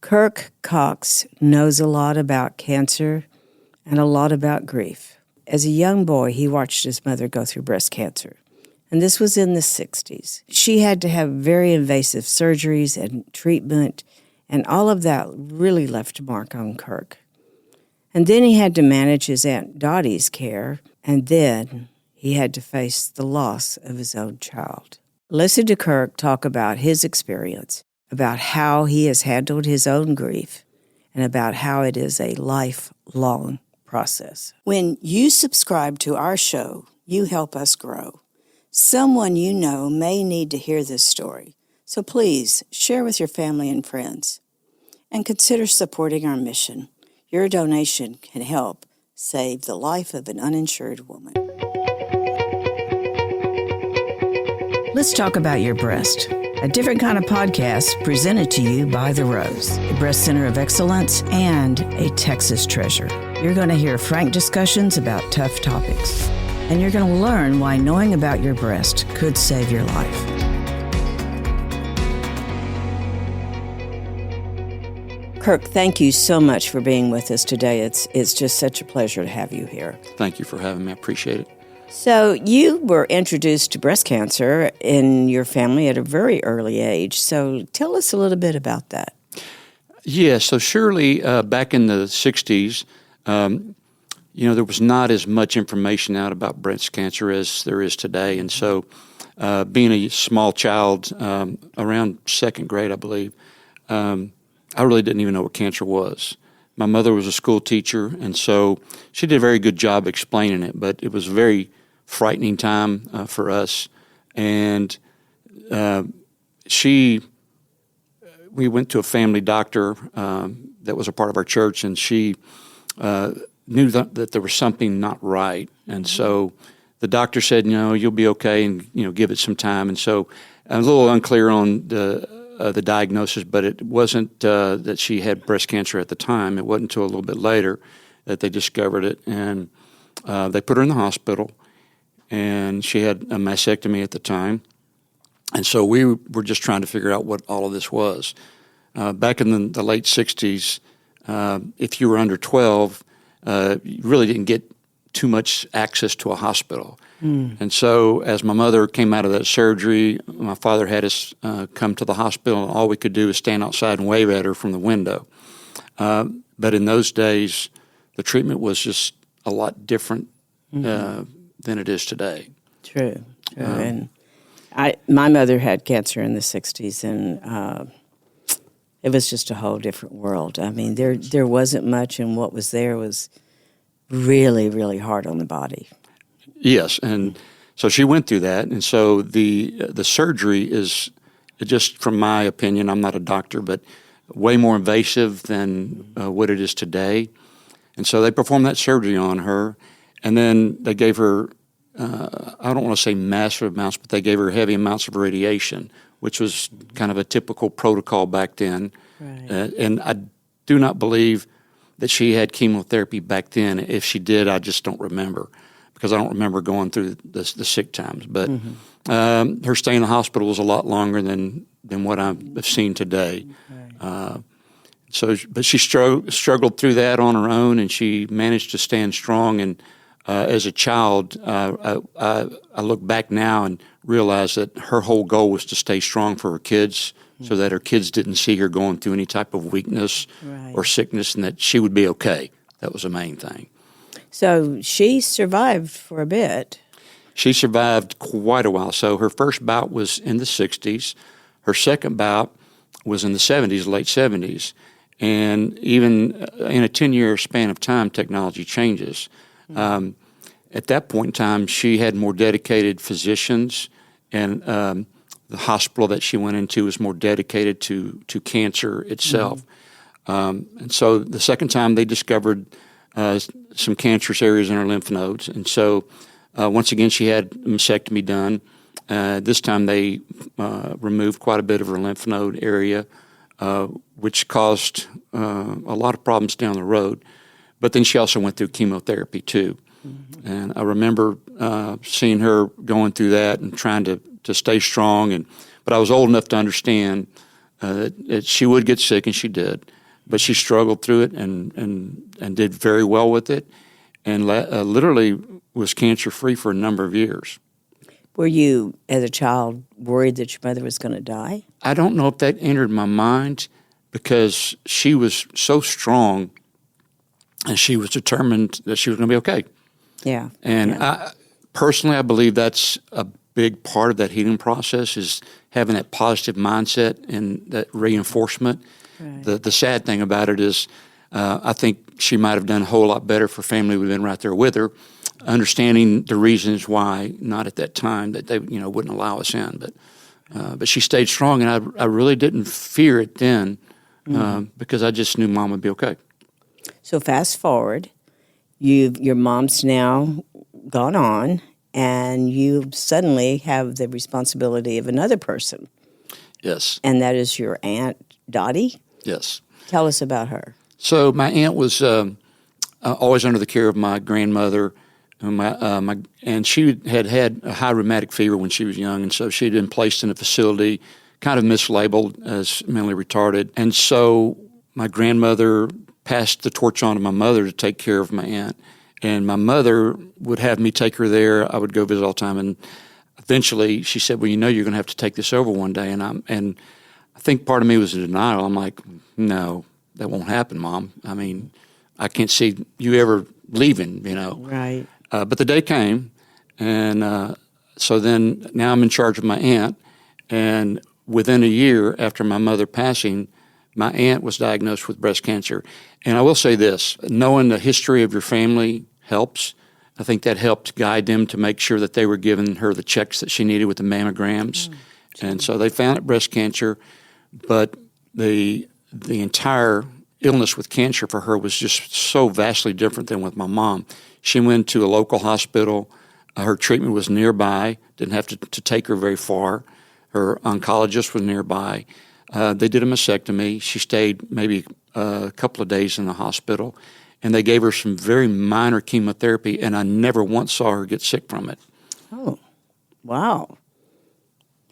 Kirk Cox knows a lot about cancer and a lot about grief. As a young boy, he watched his mother go through breast cancer, and this was in the 60s. She had to have very invasive surgeries and treatment, and all of that really left a mark on Kirk. And then he had to manage his Aunt Dottie's care, and then he had to face the loss of his own child. Listen to Kirk talk about his experience, about how he has handled his own grief, and about how it is a lifelong process. When you subscribe to our show, you help us grow. Someone you know may need to hear this story, so please share with your family and friends. And consider supporting our mission. Your donation can help save the life of an uninsured woman. Let's talk about your breast. A different kind of podcast presented to you by The Rose, a breast center of excellence and a Texas treasure. You're going to hear frank discussions about tough topics, and you're going to learn why knowing about your breast could save your life. Kirk, thank you so much for being with us today. It's just such a pleasure to have you here. Thank you for having me. I appreciate it. So you were introduced to breast cancer in your family at a very early age. So tell us a little bit about that. Yeah, so surely back in the 60s, there was not as much information out about breast cancer as there is today. And so being a small child, around second grade, I believe, I really didn't even know what cancer was. My mother was a school teacher, and so she did a very good job explaining it, but it was a very frightening time for us. And we went to a family doctor that was a part of our church, and she knew that there was something not right. And so the doctor said, you'll be okay, and, give it some time. And so I'm a little unclear on the diagnosis, but it wasn't that she had breast cancer at the time. It wasn't until a little bit later that they discovered it, and they put her in the hospital, and she had a mastectomy at the time. And so we were just trying to figure out what all of this was. Back in the late 60s, if you were under 12, you really didn't get too much access to a hospital. And so as my mother came out of that surgery, my father had us come to the hospital, and all we could do was stand outside and wave at her from the window. But in those days, the treatment was just a lot different than it is today. True. And my mother had cancer in the 60s, and it was just a whole different world. I mean, there wasn't much, and what was there was really, really hard on the body. Yes, and so she went through that, and so the surgery is, just from my opinion, I'm not a doctor, but way more invasive than what it is today. And so they performed that surgery on her, and then they gave her, I don't want to say massive amounts, but they gave her heavy amounts of radiation, which was kind of a typical protocol back then. Right. And I do not believe that she had chemotherapy back then. If she did, I just don't remember, because I don't remember going through the sick times. But her stay in the hospital was a lot longer than what I've seen today. Right. But she struggled through that on her own, and she managed to stand strong. And as a child, I look back now and realize that her whole goal was to stay strong for her kids, so that her kids didn't see her going through any type of weakness or sickness, and that she would be okay. That was the main thing. So she survived for a bit. She survived quite a while. So her first bout was in the 60s. Her second bout was in the 70s, late 70s. And even in a 10-year span of time, technology changes. At that point in time, she had more dedicated physicians, and the hospital that she went into was more dedicated to cancer itself. And so the second time they discovered some cancerous areas in her lymph nodes. And so once again, she had a mastectomy done. This time they removed quite a bit of her lymph node area, which caused a lot of problems down the road. But then she also went through chemotherapy too. And I remember seeing her going through that and trying to stay strong. But I was old enough to understand that she would get sick, and she did, but she struggled through it and did very well with it, and literally was cancer-free for a number of years. Were you, as a child, worried that your mother was going to die? I don't know if that entered my mind because she was so strong and she was determined that she was going to be okay. Yeah. And yeah. Personally, I believe that's a big part of that healing process is having that positive mindset and that reinforcement. Right. The sad thing about it is I think she might have done a whole lot better for family who had been right there with her, understanding the reasons why, not at that time, that they wouldn't allow us in. But she stayed strong, and I really didn't fear it then because I just knew Mom would be okay. So fast forward, your mom's now gone on, and you suddenly have the responsibility of another person. Yes. And that is your Aunt Dottie? Yes. Tell us about her. So my aunt was always under the care of my grandmother, and she had a high rheumatic fever when she was young, and so she had been placed in a facility kind of mislabeled as mentally retarded. And so my grandmother passed the torch on to my mother to take care of my aunt. And my mother would have me take her there. I would go visit all the time. And eventually she said, well, you're going to have to take this over one day. And I think part of me was in denial. I'm like, no, that won't happen, Mom. I mean, I can't see you ever leaving, Right. But the day came. And so then now I'm in charge of my aunt. And within a year after my mother passing, my aunt was diagnosed with breast cancer. And I will say this, knowing the history of your family helps. I think that helped guide them to make sure that they were giving her the checks that she needed with the mammograms. And so they found out breast cancer, but the entire illness with cancer for her was just so vastly different than with my mom. She went to a local hospital. Her treatment was nearby, didn't have to take her very far. Her oncologist was nearby. They did a mastectomy. She stayed maybe a couple of days in the hospital, and they gave her some very minor chemotherapy, and I never once saw her get sick from it. Oh, wow.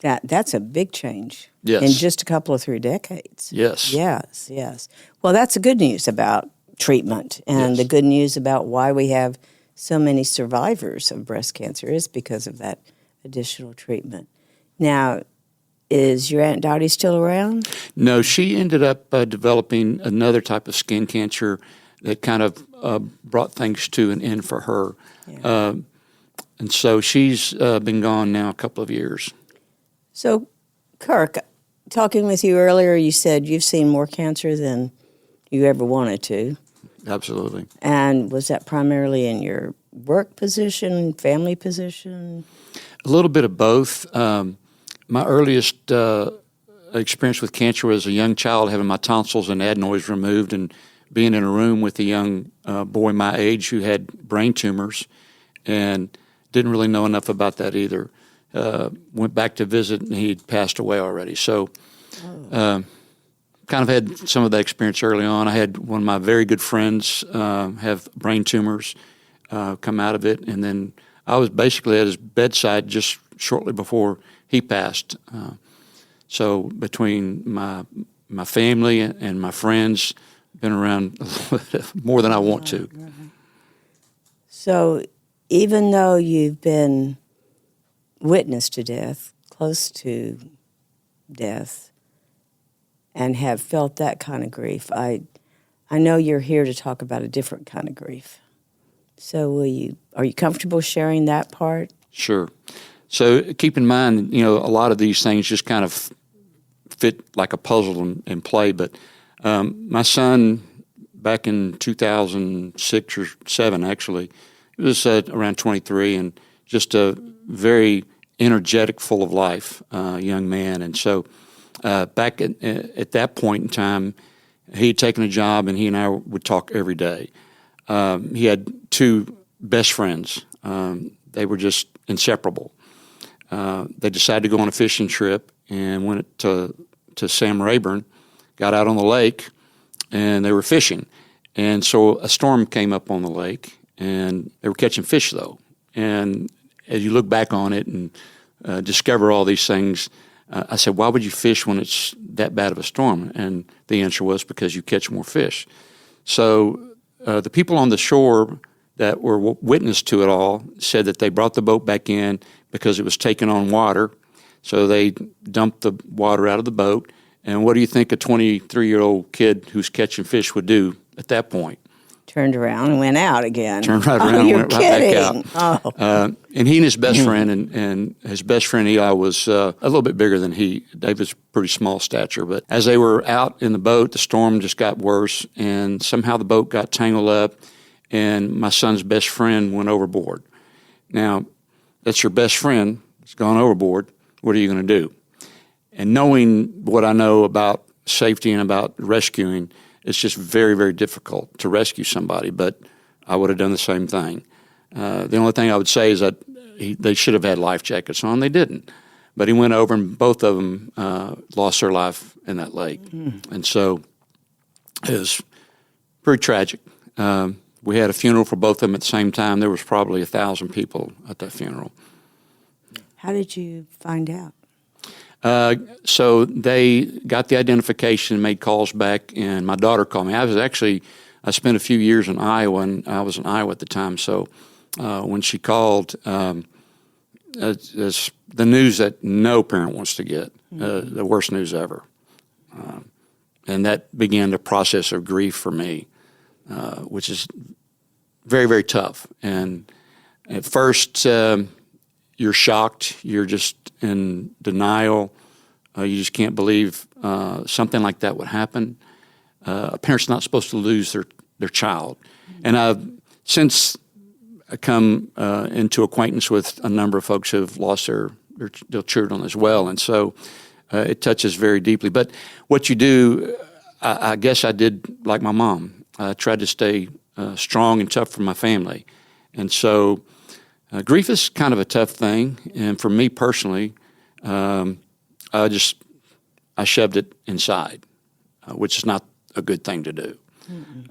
That's a big change. Yes. In just a couple of 3 decades. Yes. Yes. Well, that's the good news about treatment, and the good news about why we have so many survivors of breast cancer is because of that additional treatment. Now, is your Aunt Dottie still around? No, she ended up developing another type of skin cancer that kind of brought things to an end for her. Yeah. And so she's been gone now a couple of years. So, Kirk, talking with you earlier, you said you've seen more cancer than you ever wanted to. Absolutely. And was that primarily in your work position, family position? A little bit of both. My earliest experience with cancer was a young child having my tonsils and adenoids removed and being in a room with a young boy my age who had brain tumors and didn't really know enough about that either. Went back to visit and he'd passed away already. So kind of had some of that experience early on. I had one of my very good friends have brain tumors come out of it, and then I was basically at his bedside just shortly before he passed. So between my family and my friends, been around more than I want to. So even though you've been witness to death, close to death, and have felt that kind of grief, I know you're here to talk about a different kind of grief. So are you comfortable sharing that part? Sure. So keep in mind, a lot of these things just kind of fit like a puzzle and play. But my son, back in 2006 or 7, actually, he was around 23 and just a very energetic, full of life young man. And so back at that point in time, he had taken a job and he and I would talk every day. He had 2 best friends. They were just inseparable. They decided to go on a fishing trip and went to Sam Rayburn, got out on the lake, and they were fishing. And so a storm came up on the lake, and they were catching fish, though. And as you look back on it and discover all these things, I said, why would you fish when it's that bad of a storm? And the answer was because you catch more fish. So the people on the shore that were witness to it all said that they brought the boat back in because it was taking on water. So they dumped the water out of the boat. And what do you think a 23-year-old kid who's catching fish would do at that point? Turned around and went out again. Turned right around and went right back out. Oh. And he and his best friend, and his best friend Eli was a little bit bigger than he. Dave was pretty small stature. But as they were out in the boat, the storm just got worse, and somehow the boat got tangled up, and my son's best friend went overboard. Now, that's your best friend. It's gone overboard. What are you going to do? And knowing what I know about safety and about rescuing, it's just very, very difficult to rescue somebody, but I would have done the same thing. The only thing I would say is that they should have had life jackets on. They didn't. But he went over, and both of them lost their life in that lake. And so it was pretty tragic. We had a funeral for both of them at the same time. There was probably 1,000 people at that funeral. How did you find out? So they got the identification, made calls back, and my daughter called me. I spent a few years in Iowa, and I was in Iowa at the time. So when she called, it's the news that no parent wants to get, the worst news ever. And that began the process of grief for me, which is very, very tough. And at first, you're shocked. You're just in denial. You just can't believe something like that would happen. A parent's not supposed to lose their child. And I've since come into acquaintance with a number of folks who have lost their children as well. And so it touches very deeply. But what you do, I guess I did like my mom. I tried to stay strong and tough for my family. And so grief is kind of a tough thing, and for me personally, I shoved it inside, which is not a good thing to do.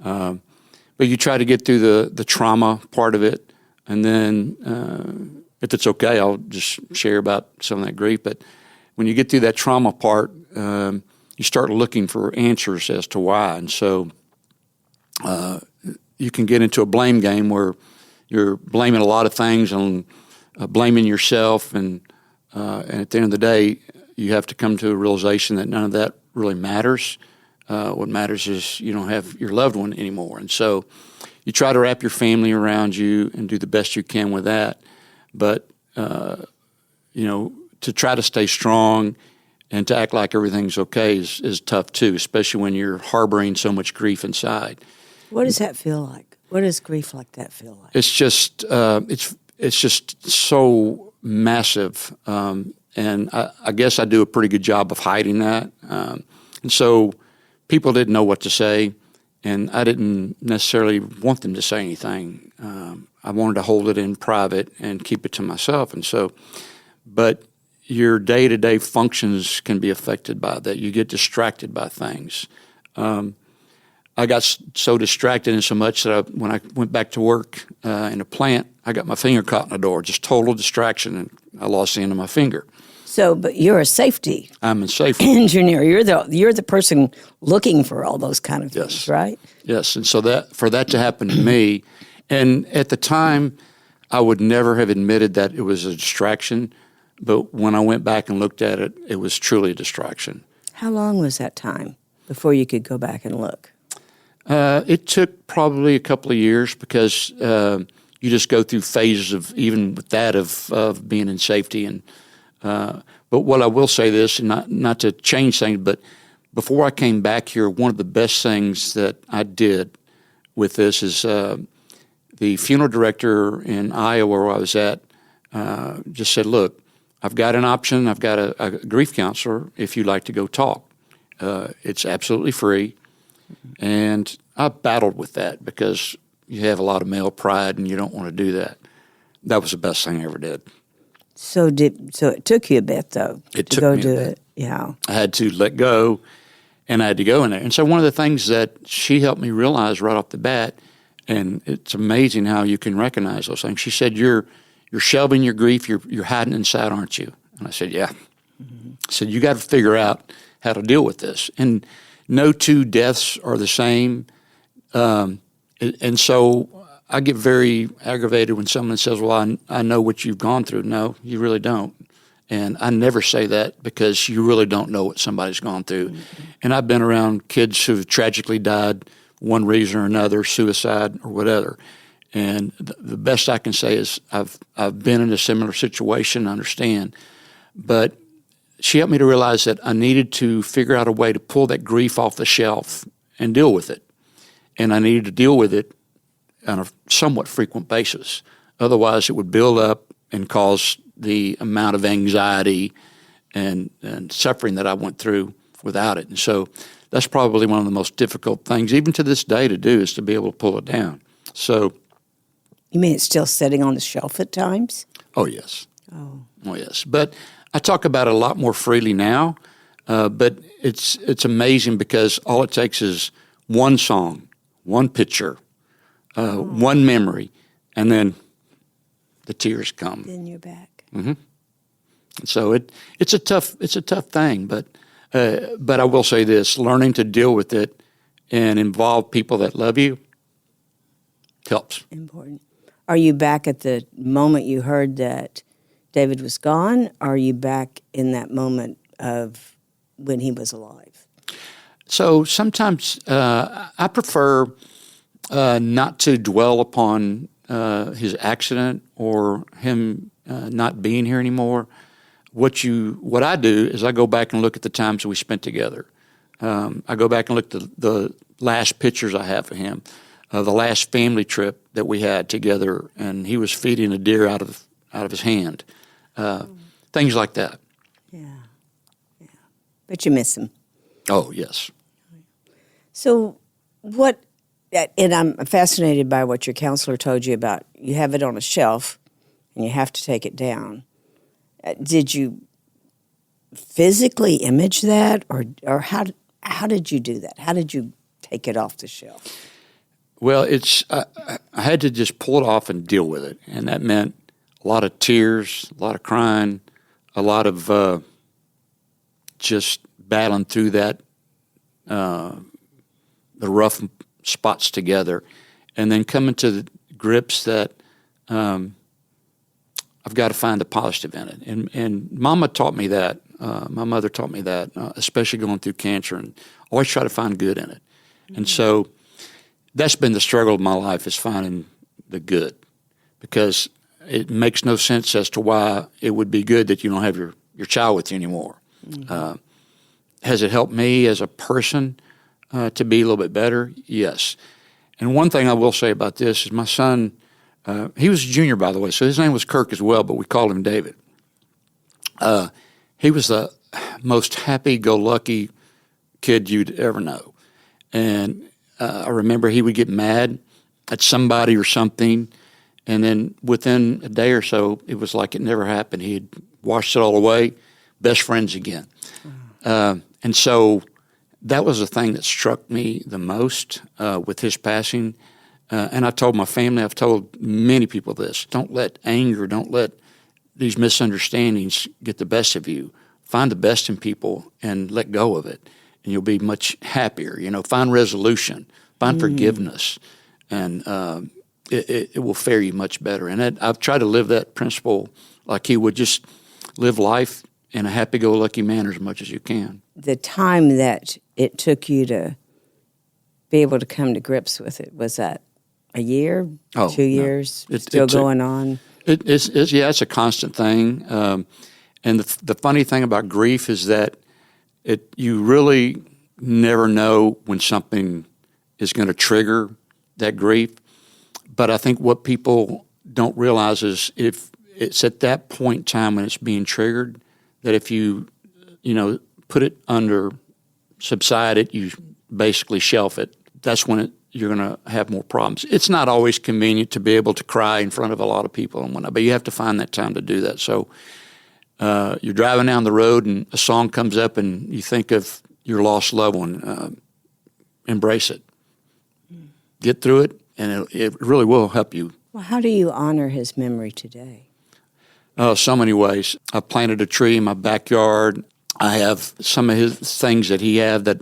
But you try to get through the trauma part of it, and then if it's okay, I'll just share about some of that grief. But when you get through that trauma part, you start looking for answers as to why, and so you can get into a blame game where you're blaming a lot of things and blaming yourself, and at the end of the day, you have to come to a realization that none of that really matters. What matters is you don't have your loved one anymore, and so you try to wrap your family around you and do the best you can with that. But to try to stay strong and to act like everything's okay is tough too, especially when you're harboring so much grief inside. What does that feel like? What does grief like that feel like? It's just it's just so massive, and I guess I do a pretty good job of hiding that. And so people didn't know what to say, and I didn't necessarily want them to say anything. I wanted to hold it in private and keep it to myself. And so, but your day-to-day functions can be affected by that. You get distracted by things. I got so distracted and so much that when I went back to work in a plant, I got my finger caught in the door, just total distraction, and I lost the end of my finger. So, but you're a safety. I'm a safety engineer. You're the person looking for all those kind of things, right? Yes, and so for that to happen to me, and at the time, I would never have admitted that it was a distraction, but when I went back and looked at it, it was truly a distraction. How long was that time before you could go back and look? It took probably a couple of years because you just go through phases of even with that of being in safety. And but what I will say this, and not to change things, but before I came back here, one of the best things that I did with this is the funeral director in Iowa where I was at just said, "Look, I've got an option. I've got a grief counselor if you'd like to go talk. It's absolutely free." And I battled with that because you have a lot of male pride and you don't want to do that. That was the best thing I ever did. So it took you a bit though to go do it. Yeah, I had to let go, and I had to go in there. And so one of the things that she helped me realize right off the bat, and it's amazing how you can recognize those things. She said, "You're shelving your grief. You're hiding inside, aren't you?" And I said, "Yeah." said, you got to figure out how to deal with this. And no two deaths are the same. And so I get very aggravated when someone says, well, I know what you've gone through. No, you really don't. And I never say that because you really don't know what somebody's gone through. Mm-hmm. And I've been around kids who've tragically died one reason or another, suicide or whatever. And the best I can say is I've been in a similar situation, I understand. But she helped me to realize that I needed to figure out a way to pull that grief off the shelf and deal with it. And I needed to deal with it on a somewhat frequent basis. Otherwise, it would build up and cause the amount of anxiety and suffering that I went through without it. And so that's probably one of the most difficult things, even to this day, to do, is to be able to pull it down. So, you mean it's still sitting on the shelf at times? Oh, yes. Oh, yes. But I talk about it a lot more freely now, but it's amazing because all it takes is one song, one picture, one memory, and then the tears come. Then you're back. Mm-hmm. So it's a tough thing, but I will say this: learning to deal with it and involve people that love you helps. Important. Are you back at the moment you heard that David was gone? Or are you back in that moment of when he was alive? So sometimes I prefer not to dwell upon his accident or him not being here anymore. What I do is I go back and look at the times we spent together. I go back and look at the last pictures I have of him, the last family trip that we had together, and he was feeding a deer out of his hand. Things like that. Yeah. But you miss him. Oh, yes. So and I'm fascinated by what your counselor told you about. You have it on a shelf, and you have to take it down. Did you physically image that, or how did you do that? How did you take it off the shelf? Well, I had to just pull it off and deal with it, and that meant a lot of tears, a lot of crying, a lot of just battling through that, the rough spots together, and then coming to the grips that I've got to find the positive in it. And Mama taught me that. My mother taught me that, especially going through cancer, and always try to find good in it. Mm-hmm. And so that's been the struggle of my life, is finding the good, because it makes no sense as to why it would be good that you don't have your child with you anymore. Mm-hmm. Has it helped me as a person to be a little bit better? Yes. And one thing I will say about this is my son, he was a junior, by the way, so his name was Kirk as well, but we called him David. He was the most happy-go-lucky kid you'd ever know. And I remember he would get mad at somebody or something, and then within a day or so, it was like it never happened. He had washed it all away, best friends again. And so that was the thing that struck me the most with his passing. And I told my family, I've told many people this: don't let anger, don't let these misunderstandings get the best of you. Find the best in people and let go of it, and you'll be much happier. Find resolution, find forgiveness, and it will fare you much better. And I've tried to live that principle like he would. Just live life in a happy-go-lucky manner as much as you can. The time that it took you to be able to come to grips with it, was that a year, 2 years, still going on? It's a constant thing. And the funny thing about grief is that you really never know when something is going to trigger that grief. But I think what people don't realize is if it's at that point in time when it's being triggered, that if you put it under, subside it, you basically shelf it, that's when you're going to have more problems. It's not always convenient to be able to cry in front of a lot of people and whatnot, but you have to find that time to do that. So you're driving down the road and a song comes up and you think of your lost loved one, embrace it. Get through it, and it really will help you. Well, how do you honor his memory today? Oh, so many ways. I planted a tree in my backyard. I have some of his things that he had that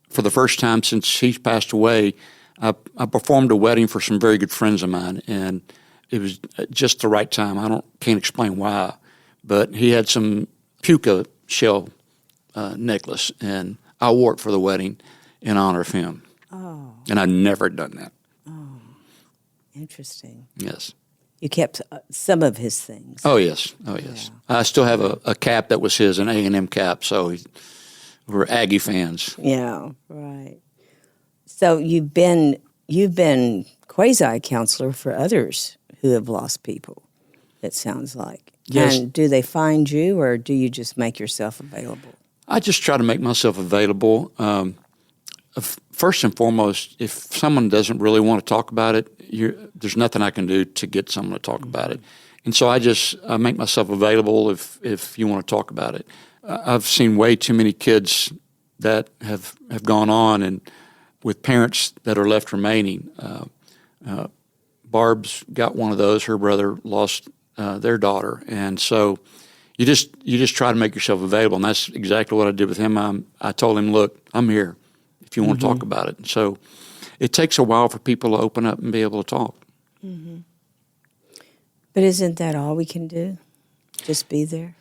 for the first time since he's passed away, I performed a wedding for some very good friends of mine, and it was just the right time. Can't explain why, but he had some puka shell necklace, and I wore it for the wedding in honor of him. Oh. And I've never done that. Oh, interesting. Yes. You kept some of his things. Oh, yes. Oh, yes. Yeah. I still have a cap that was his, an A&M cap, so we're Aggie fans. Yeah, right. So you've been quasi-counselor for others who have lost people, it sounds like. Yes. And do they find you, or do you just make yourself available? I just try to make myself available. First and foremost, if someone doesn't really want to talk about it, there's nothing I can do to get someone to talk about it. And so I make myself available if you want to talk about it. I've seen way too many kids that have gone on, and with parents that are left remaining. Barb's got one of those. Her brother lost their daughter. And so you just try to make yourself available, and that's exactly what I did with him. I told him, look, I'm here if you want to talk about it. And so it takes a while for people to open up and be able to talk. Mm-hmm. But isn't that all we can do? Just be there?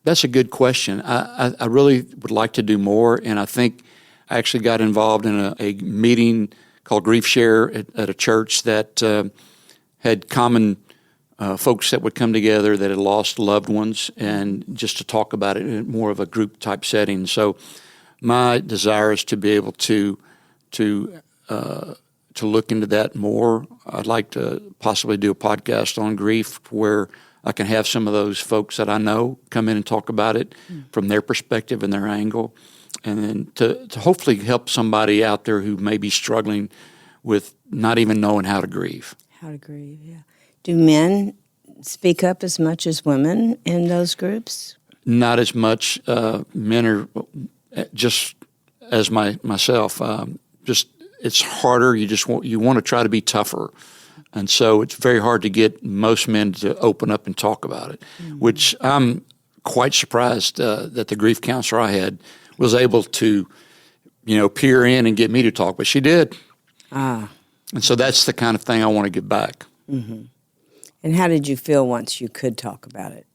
That's a good question. I really would like to do more, and I think I actually got involved in a meeting called Grief Share at a church that had common folks that would come together that had lost loved ones, and just to talk about it in more of a group type setting. So my desire is to be able to look into that more. I'd like to possibly do a podcast on grief where I can have some of those folks that I know come in and talk about it from their perspective and their angle, and then to hopefully help somebody out there who may be struggling with not even knowing how to grieve. How to grieve, yeah. Do men speak up as much as women in those groups? Not as much. Men are just as myself. Just it's harder. You want to try to be tougher, and so it's very hard to get most men to open up and talk about it. Which I'm quite surprised that the grief counselor I had was able to, peer in and get me to talk, but she did. And so that's the kind of thing I want to get back. Mm-hmm. And how did you feel once you could talk about it?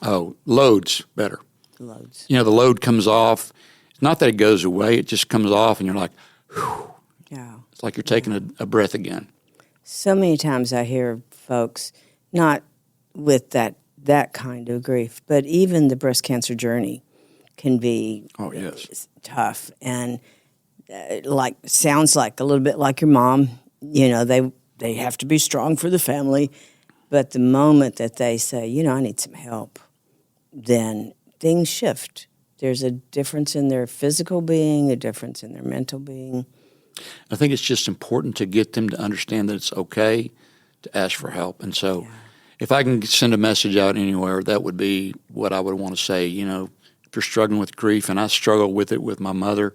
Oh, loads better. Loads. The load comes off. It's not that it goes away. It just comes off, and you're like, whew. Yeah. It's like you're taking a breath again. So many times I hear folks, not with that kind of grief, but even the breast cancer journey can be tough, and sounds like a little bit like your mom. They have to be strong for the family, but the moment that they say, I need some help, then things shift. There's a difference in their physical being, a difference in their mental being. I think it's just important to get them to understand that it's okay to ask for help. And so if I can send a message out anywhere, that would be what I would want to say. If you're struggling with grief, and I struggle with it with my mother,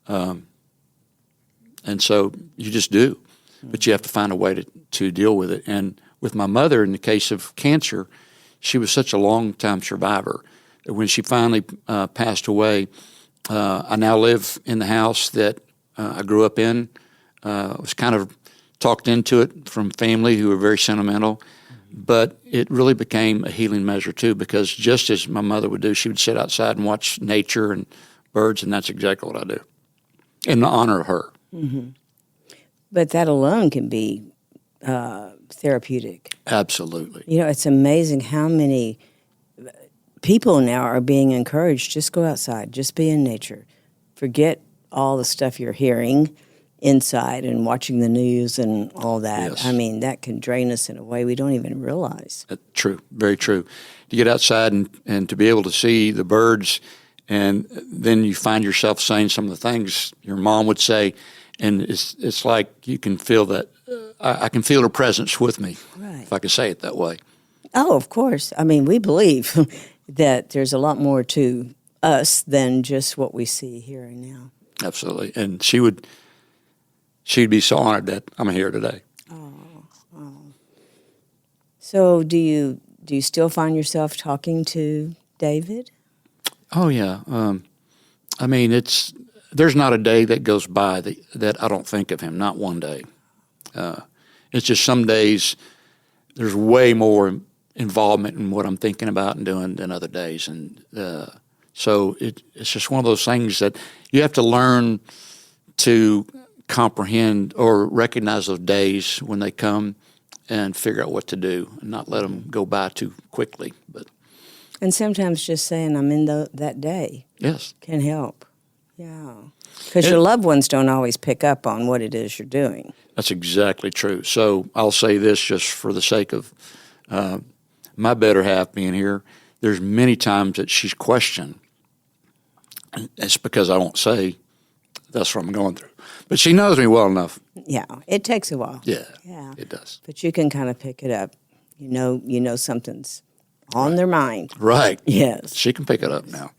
and so you just do. But you have to find a way to deal with it. And with my mother, in the case of cancer, she was such a long-time survivor that when she finally passed away, I now live in the house that I grew up in. I was kind of talked into it from family who were very sentimental, but it really became a healing measure too, because just as my mother would do, she would sit outside and watch nature and birds, and that's exactly what I do in honor of her. Mm-hmm. But that alone can be therapeutic. Absolutely. It's amazing how many people now are being encouraged, just go outside, just be in nature. Forget all the stuff you're hearing inside and watching the news and all that. Yes. I mean, that can drain us in a way we don't even realize. True, very true. To get outside and to be able to see the birds, and then you find yourself saying some of the things your mom would say, and it's like you can feel that. I can feel her presence with me, right, if I could say it that way. Oh, of course. I mean, we believe that there's a lot more to us than just what we see here and now. Absolutely. And she'd be so honored that I'm here today. Oh. So do Do you still find yourself talking to David? Oh, yeah. I mean, there's not a day that goes by that I don't think of him, not one day. It's just some days there's way more involvement in what I'm thinking about and doing than other days. And so it's just one of those things that you have to learn to comprehend or recognize those days when they come and figure out what to do and not let them go by too quickly. And sometimes just saying I'm in that day can help. Yeah. Because your loved ones don't always pick up on what it is you're doing. That's exactly true. So I'll say this just for the sake of my better half being here. There's many times that she's questioned. It's because I won't say that's what I'm going through. But she knows me well enough. Yeah, it takes a while. Yeah, it does. But you can kind of pick it up. You know something's on their mind. Right. Yes. She can pick it up now.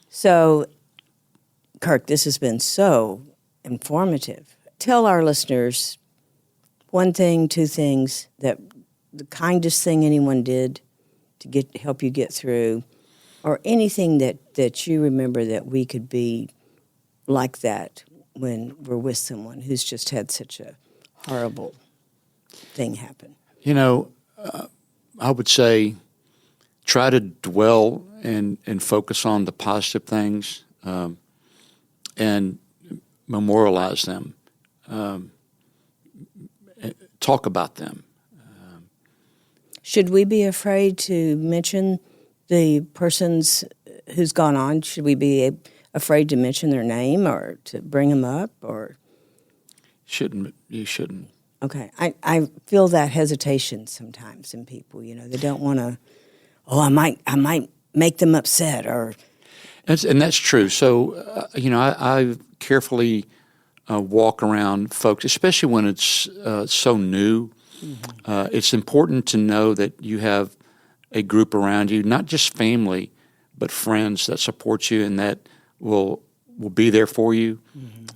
So, Kirk, this has been so informative. Tell our listeners one thing, two things, that the kindest thing anyone did to help you get through, or anything that you remember that we could be like that when we're with someone who's just had such a horrible thing happen. You know, I would say try to dwell and focus on the positive things and memorialize them. Talk about them. Should we be afraid to mention the persons who's gone on? Should we be afraid to mention their name or to bring them up? Or you shouldn't. Okay. I feel that hesitation sometimes in people. They don't want to, I might make them upset or. And that's true. So, I carefully walk around folks, especially when it's so new. Mm-hmm. It's important to know that you have a group around you, not just family, but friends that support you and that will be there for you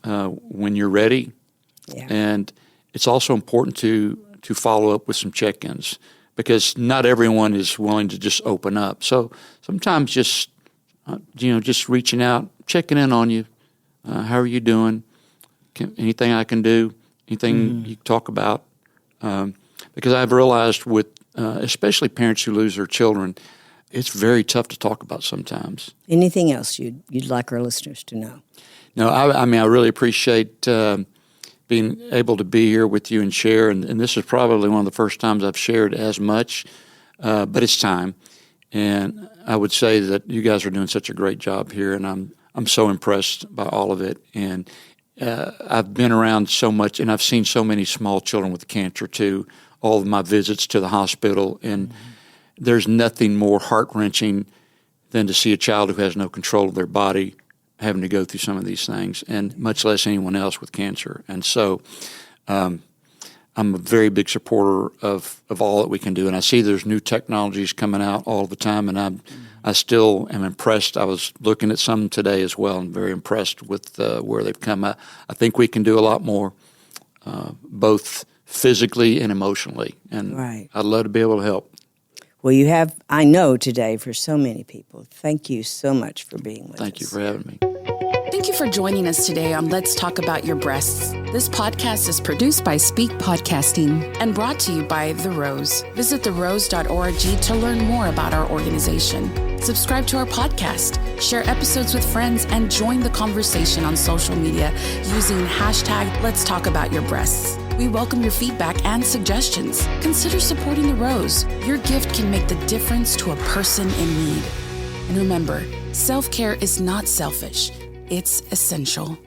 when you're ready. Yeah. And it's also important to follow up with some check-ins because not everyone is willing to just open up. So sometimes just reaching out, checking in on you. How are you doing? Anything I can do? Anything you talk about? Because I've realized with especially parents who lose their children, it's very tough to talk about sometimes. Anything else you'd like our listeners to know? No, I really appreciate being able to be here with you and share. And this is probably one of the first times I've shared as much, but it's time. And I would say that you guys are doing such a great job here, and I'm so impressed by all of it. And I've been around so much, and I've seen so many small children with cancer too. All of my visits to the hospital, and there's nothing more heart-wrenching than to see a child who has no control of their body having to go through some of these things, and much less anyone else with cancer. And so I'm a very big supporter of all that we can do. And I see there's new technologies coming out all the time, and I still am impressed. I was looking at some today as well and very impressed with where they've come. I think we can do a lot more, both physically and emotionally. And right. I'd love to be able to help. Well, you have, I know today, for so many people. Thank you so much for being with us. Thank you for having me. Thank you for joining us today on Let's Talk About Your Breasts. This podcast is produced by Speak Podcasting and brought to you by The Rose. Visit therose.org to learn more about our organization. Subscribe to our podcast, share episodes with friends, and join the conversation on social media using hashtag Let's Talk About Your Breasts. We welcome your feedback and suggestions. Consider supporting The Rose. Your gift can make the difference to a person in need. And remember, self-care is not selfish. It's essential.